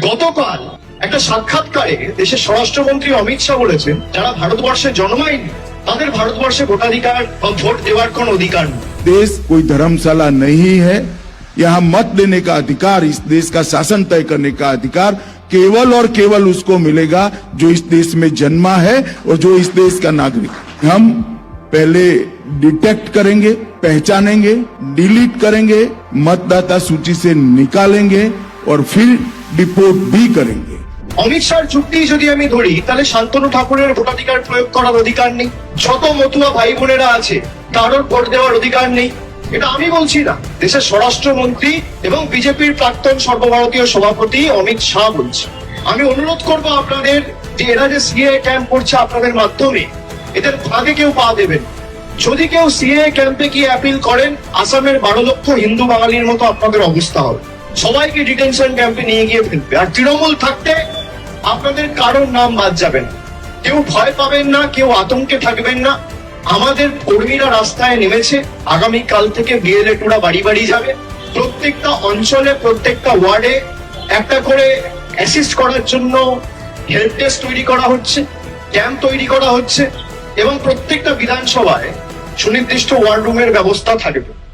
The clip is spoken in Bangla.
গতকাল একটা সাক্ষাৎকারে দেশের স্বরাষ্ট্রমন্ত্রী অমিত শাহ বলেছেন, যারা ভারতবর্ষে জন্মায়নি তাদের ভারতবর্ষে ভোটাধিকার বা ভোট দেওয়ার কোন অধিকার নেই। देश कोई धर्मशाला नहीं है। यहाँ मत देने का अधिकार, इस देश का शासन तय करने का अधिकार केवल और केवल उसको मिलेगा जो इस देश में जन्मा है और जो इस देश का नागरिक। हम पहले डिटेक्ट करेंगे, पहचानेंगे, डिलीट करेंगे, मतदाता सूची से निकालेंगे और फिर डिपोर्ट भी करेंगे। অমিত শাহর যুক্তি যদি আমি ধরি, তাহলে শান্তনু ঠাকুরের ভোটাধিকার প্রয়োগ করার অধিকার নেই, যত মতুয়া ভাই বোনেরা আছে কারোর ভোট দেওয়ার অধিকার নেই। এটা আমি বলছি না, দেশের স্বরাষ্ট্রমন্ত্রী এবং বিজেপির প্রাক্তন সর্বভারতীয় সভাপতি অমিত শাহ বলছে। আমি অনুরোধ করবো আপনাদের যে এরা যে সিএএ ক্যাম্প করছে আপনাদের মাধ্যমে, এদের ফাঁদে কেউ পা দেবেন। যদি কেউ সিএএ ক্যাম্পে গিয়ে অ্যাপিল করেন, আসামের 12 লক্ষ হিন্দু বাঙালির মতো আপনাদের অবস্থা হবে। সবাইকে ডিটেনশন ক্যাম্পে নিয়ে গিয়ে ফেলবে। আর তৃণমূল থাকতে আপনাদের কারোর নাম বাদ যাবে না। কেউ ভয় পাবেন না, কেউ আতঙ্কে থাকবেন না। আমাদের কর্মীরা রাস্তায় নেমেছে, আগামী কাল থেকে বিএলএ-রা বাড়ি বাড়ি যাবে। প্রত্যেকটা অঞ্চলে, প্রত্যেকটা ওয়ার্ডে একটা করে অ্যাসিস্ট করার জন্য হেল্প ডেস্ক তৈরি করা হচ্ছে, ক্যাম্প তৈরি করা হচ্ছে এবং প্রত্যেকটা বিধানসভায় সুনির্দিষ্ট ওয়ার রুমের ব্যবস্থা থাকবে।